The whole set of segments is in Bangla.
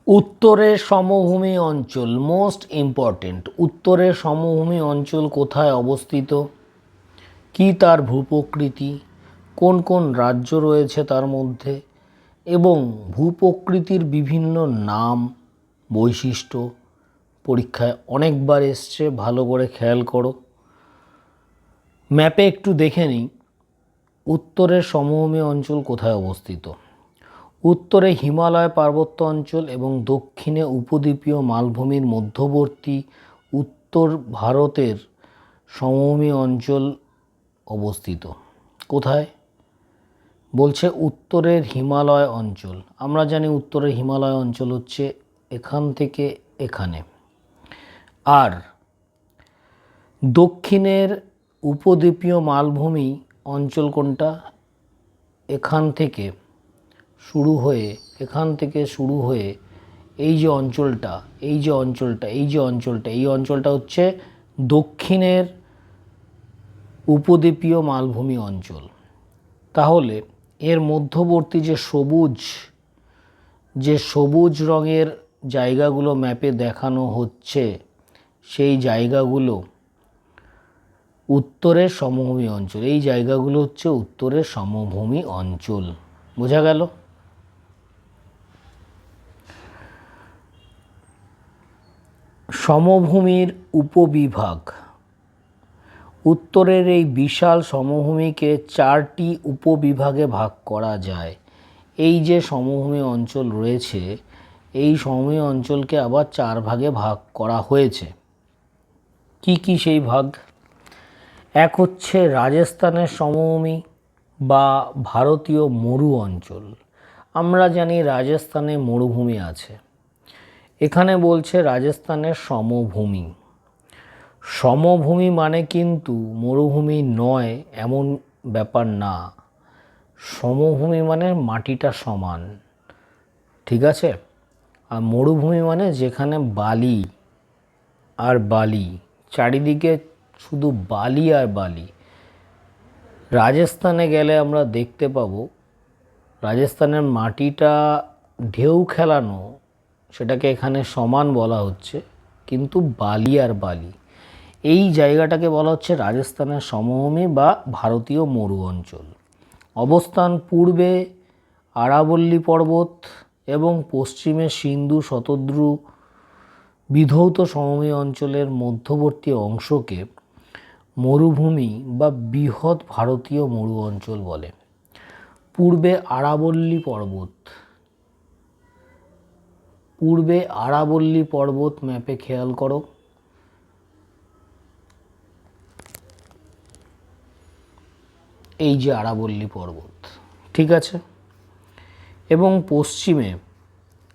উত্তরের সমভূমি অঞ্চল মোস্ট ইম্পর্টেন্ট। উত্তরের সমভূমি অঞ্চল কোথায় অবস্থিত, কি তার ভূপ্রকৃতি, কোন কোন রাজ্য রয়েছে তার মধ্যে, এবং ভূপ্রকৃতির বিভিন্ন নাম বৈশিষ্ট্য পরীক্ষায় অনেকবার এসছে, ভালো করে খেয়াল করো। ম্যাপে একটু দেখে নিই উত্তরের সমভূমি অঞ্চল কোথায় অবস্থিত। উত্তরে হিমালয় পার্বত্য অঞ্চল এবং দক্ষিণে উপদ্বীপীয় মালভূমির মধ্যবর্তী উত্তর ভারতের সমভূমি অঞ্চল অবস্থিত। কোথায় বলছে? উত্তরের হিমালয় অঞ্চল। আমরা জানি উত্তরের হিমালয় অঞ্চল হচ্ছে এখান থেকে এখানে, আর দক্ষিণের উপদ্বীপীয় মালভূমি অঞ্চল কোনটা? এখান থেকে শুরু হয়ে এই যে অঞ্চলটা এই অঞ্চলটা হচ্ছে দক্ষিণের উপদ্বীপীয় মালভূমি অঞ্চল। তাহলে এর মধ্যবর্তী যে সবুজ রঙের জায়গাগুলো ম্যাপে দেখানো হচ্ছে, সেই জায়গাগুলো উত্তরের সমভূমি অঞ্চল। এই জায়গাগুলো হচ্ছে উত্তরের সমভূমি অঞ্চল। বোঝা গেল? সমভূমির উপবিভাগ। উত্তরের এই বিশাল সমভূমিকে 4টি উপবিভাগে ভাগ করা যায়। এই যে সমভূমি অঞ্চল রয়েছে, এই সমভূমি অঞ্চলকে আবার 4 ভাগে ভাগ করা হয়েছে। কি কি সেই ভাগ? এক হচ্ছে রাজস্থানের সমভূমি বা ভারতীয় মরু অঞ্চল। আমরা জানি রাজস্থানে মরুভূমি আছে, এখানে বলছে রাজস্থানের সমভূমি। সমভূমি মানে কিন্তু মরুভূমি নয় এমন ব্যাপার না। সমভূমি মানে মাটিটা সমান, ঠিক আছে? আর মরুভূমি মানে যেখানে বালি আর বালি, চারিদিকে শুধু বালি আর বালি। রাজস্থানে গেলে আমরা দেখতে পাবো রাজস্থানের মাটিটা ঢেউ খেলানো, সেটাকে এখানে সমান বলা হচ্ছে, কিন্তু বালি আর বালি। এই জায়গাটাকে বলা হচ্ছে রাজস্থানের সমভূমি বা ভারতীয় মরু অঞ্চল। অবস্থান পূর্বে আরাবল্লী পর্বত এবং পশ্চিমে সিন্ধু শতদ্রু বিধৌত সমভূমি অঞ্চলের মধ্যবর্তী অংশকে মরুভূমি বা বৃহৎ ভারতীয় মরু অঞ্চল বলে। পূর্বে আরাবল্লী পর্বত ম্যাপে খেয়াল করো। এই যে আরাবল্লী পর্বত, ঠিক আছে? এবং পশ্চিমে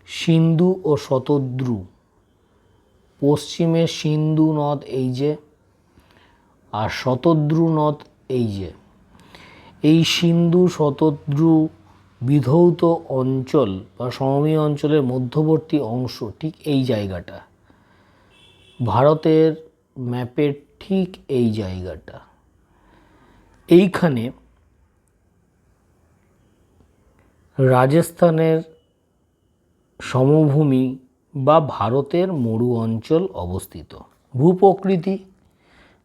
সিন্ধু ও শতদ্রু, পশ্চিমে সিন্ধু নদ এই যে, আর শতদ্রু নদ এই যে। এই সিন্ধু শতদ্রু বিধৌত অঞ্চল বা সমভূমি অঞ্চলের মধ্যবর্তী অংশ ঠিক এই জায়গাটা, ভারতের ম্যাপের ঠিক এই জায়গাটা। এইখানে রাজস্থানের সমভূমি বা ভারতের মরু অঞ্চল অবস্থিত।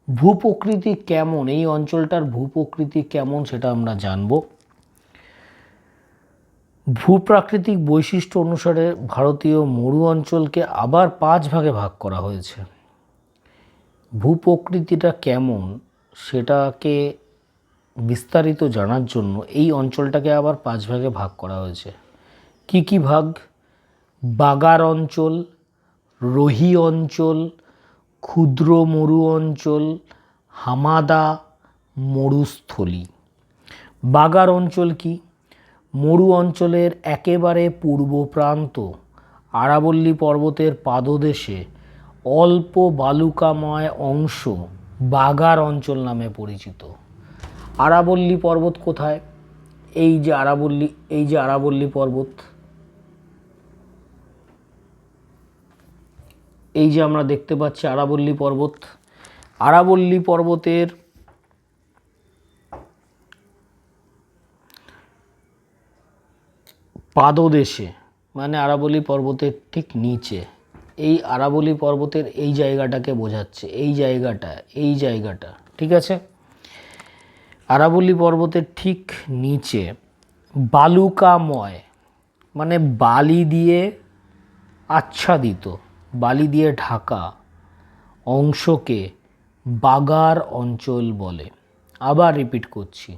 ভূপ্রকৃতি কেমন, এই অঞ্চলটার ভূপ্রকৃতি কেমন সেটা আমরা জানব। ভূপ্রাকৃতিক বৈশিষ্ট্য অনুসারে ভারতীয় মরু অঞ্চলকে আবার 5 ভাগে ভাগ করা হয়েছে। ভূপ্রকৃতিটা কেমন সেটাকে বিস্তারিত জানার জন্য এই অঞ্চলটাকে আবার 5 ভাগে ভাগ করা হয়েছে। কি কি ভাগ? বাগার অঞ্চল, রোহি অঞ্চল, ক্ষুদ্র মরু অঞ্চল, হামাদা মরুস্থলী। বাগার অঞ্চল কি? মরু অঞ্চলের একেবারে পূর্ব প্রান্ত আরাবল্লী পর্বতের পাদদেশে অল্প বালুকাময় অংশ বাগার অঞ্চল নামে পরিচিত। আরাবল্লী পর্বত কোথায়? এই যে আরাবল্লী পর্বত, এই যে আমরা দেখতে পাচ্ছি আরাবল্লী পর্বত। আরাবল্লী পর্বতের পাদদেশে মানে আরাবল্লী পর্বতের ঠিক নিচে, এই আরাবল্লী পর্বতের এই জায়গাটাকে বোঝাচ্ছে, এই জায়গাটা, ঠিক আছে। আরাবল্লী পর্বতের ঠিক নিচে বালুকাময় মানে বালি দিয়ে আচ্ছাদিত, বালি দিয়ে ঢাকা অংশকে বাগার অঞ্চল বলে। আবার রিপিট করছি,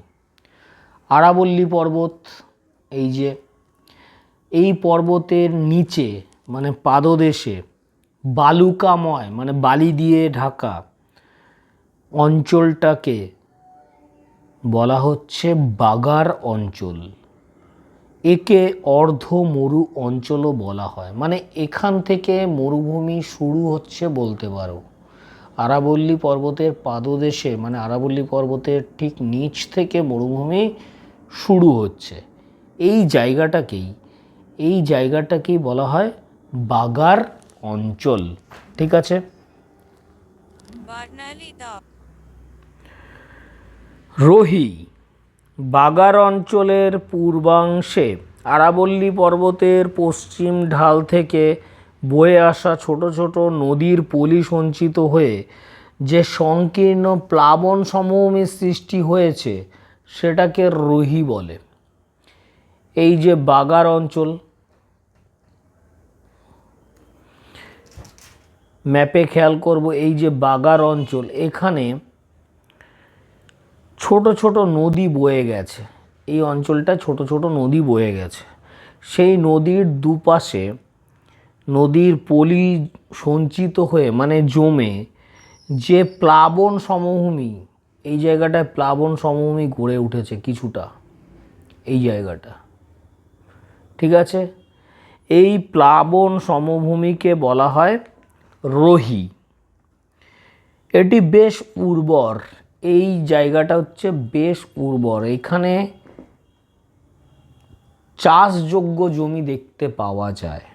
আরাবল্লী পর্বত, এই পর্বতের নিচে মানে পাদদেশে বালুকাময় মানে বালি দিয়ে ঢাকা অঞ্চলটাকে বলা হচ্ছে বাগার অঞ্চল। একে অর্ধ মরু অঞ্চলও বলা হয়, মানে এখান থেকে মরুভূমি শুরু হচ্ছে বলতে পারো। আরাবল্লী পর্বতের পাদদেশে মানে আরাবল্লী পর্বতের ঠিক নিচ থেকে মরুভূমি শুরু হচ্ছে। এই জায়গাটাকেই বলা হয় বাগার অঞ্চল, ঠিক আছে। রোহি বাগার অঞ্চলের পূর্বাংশে আরাবল্লী পর্বতের পশ্চিম ঢাল থেকে বয়ে আসা ছোট ছোট নদীর পলি সঞ্চিত হয়ে যে সংকীর্ণ প্লাবন সমভূমির সৃষ্টি হয়েছে সেটাকে রোহি বলে। এই যে বাগার অঞ্চল, ম্যাপে খেয়াল করব, এই যে বাগার অঞ্চল, এখানে ছোট ছোট নদী বয়ে গেছে, এই অঞ্চলটা ছোট ছোট নদী বয়ে গেছে। সেই নদীর দুপাশে নদীর পলি সঞ্চিত হয়ে মানে জমে যে প্লাবন সমভূমি, এই জায়গাটায় প্লাবন সমভূমি গড়ে উঠেছে কিছুটা, এই জায়গাটা, ঠিক আছে। এই প্লাবন সমভূমিকে বলা হয় রোহি। এটি বেশ উর্বর, এই জায়গাটা হচ্ছে বেশ উর্বর, এখানে চাষযোগ্য জমি দেখতে পাওয়া যায়।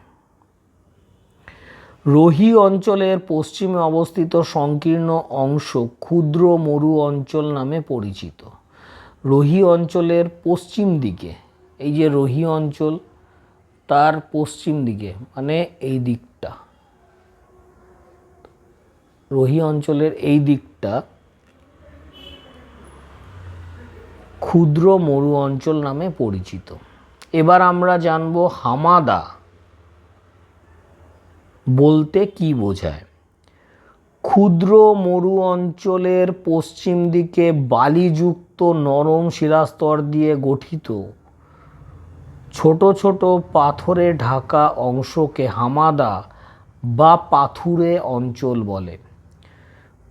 রোহি অঞ্চলের পশ্চিমে অবস্থিত সংকীর্ণ অংশ ক্ষুদ্র মরু অঞ্চল নামে পরিচিত। রোহি অঞ্চলের পশ্চিম দিকে, এই যে রোহি অঞ্চল তার পশ্চিম দিকে মানে এই দিকটা, রোহি অঞ্চলের এই দিকটা ক্ষুদ্র মরু অঞ্চল নামে পরিচিত। এবার আমরা জানব হামাদা বলতে কি বোঝায়। ক্ষুদ্র মরু অঞ্চলের পশ্চিম দিকে বালিযুক্ত নরম শিলাস্তর দিয়ে গঠিত ছোট ছোট পাথরে ঢাকা অংশকে হামাদা বা পাথুরে অঞ্চল বলে।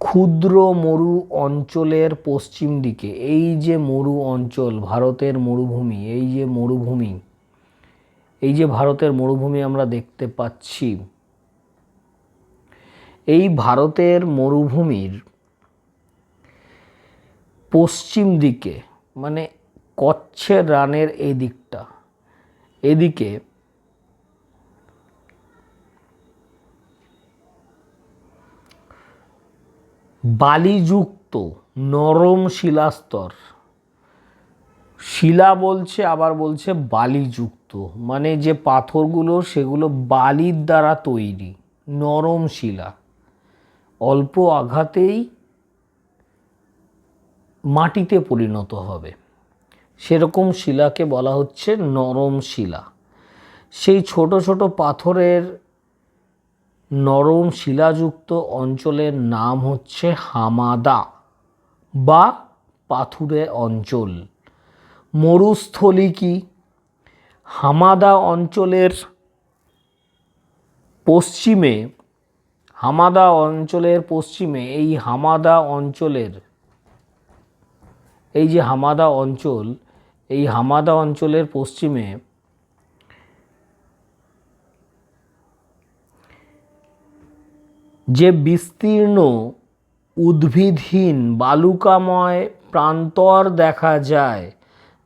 ক্ষুদ্র মরু অঞ্চলের পশ্চিম দিকে, এই যে মরু অঞ্চল, ভারতের মরুভূমি, এই যে ভারতের মরুভূমি আমরা দেখতে পাচ্ছি, এই ভারতের মরুভূমির পশ্চিম দিকে মানে কচ্ছের রানের এই দিকটা, এদিকে বালিযুক্ত নরম শিলাস্তর, শিলা বলছে আবার বলছে বালিযুক্ত, মানে যে পাথরগুলো সেগুলো বালির দ্বারা তৈরি, নরম শিলা, অল্প আঘাতেই মাটিতে পরিণত হবে, সেরকম শিলাকে বলা হচ্ছে নরম শিলা। সেই ছোট ছোট পাথরের নরম শিলাযুক্ত অঞ্চলের নাম হচ্ছে হামাদা বা পাথুরে অঞ্চল। মরুস্থলী কি? হামাদা অঞ্চলের পশ্চিমে, এই হামাদা অঞ্চলের, এই যে হামাদা অঞ্চল, এই হামাদা অঞ্চলের পশ্চিমে যে বিস্তীর্ণ উদ্ভিদহীন বালুকাময় প্রান্তর দেখা যায়,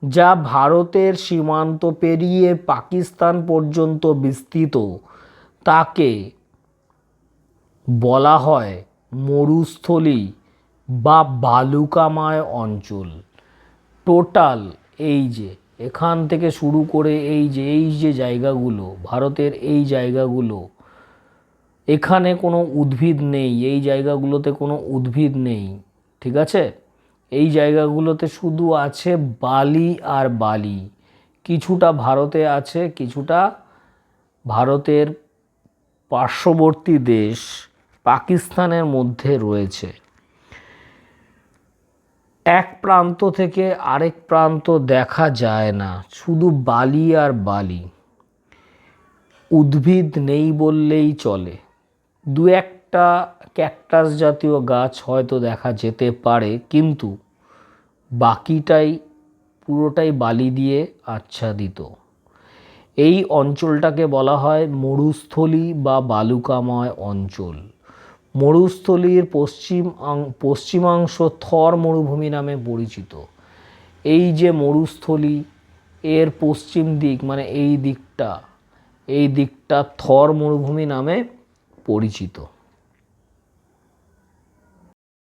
যা ভারতের সীমান্ত পেরিয়ে পাকিস্তান পর্যন্ত বিস্তৃত, তাকে বলা হয় মরুস্থলী বা বালুকাময় অঞ্চল। টোটাল এই যে এখান থেকে শুরু করে এই যে জায়গাগুলো, ভারতের এই জায়গাগুলো, এখানে কোনো উদ্ভিদ নেই, এই জায়গাগুলোতে কোনো উদ্ভিদ নেই, ঠিক আছে? এই জায়গাগুলোতে শুধু আছে বালি আর বালি। কিছুটা ভারতে আছে, কিছুটা ভারতের পার্শ্ববর্তী দেশ পাকিস্তানের মধ্যে রয়েছে। এক প্রান্ত থেকে আরেক প্রান্ত দেখা যায় না, শুধু বালি আর বালি। উদ্ভিদ নেই বললেই চলে। দু একটা ক্যাকটাস জাতীয় গাছ হয়তো দেখা যেতে পারে, কিন্তু বাকিটাই পুরোটাই বালি দিয়ে আচ্ছাদিত। এই অঞ্চলটাকে বলা হয় মরুস্থলী বা বালুকাময় অঞ্চল। মরুস্থলীর পশ্চিমাংশ থর মরুভূমি নামে পরিচিত। এই যে মরুস্থলী, এর পশ্চিম দিক মানে এই দিকটা থর মরুভূমি নামে পরিচিত।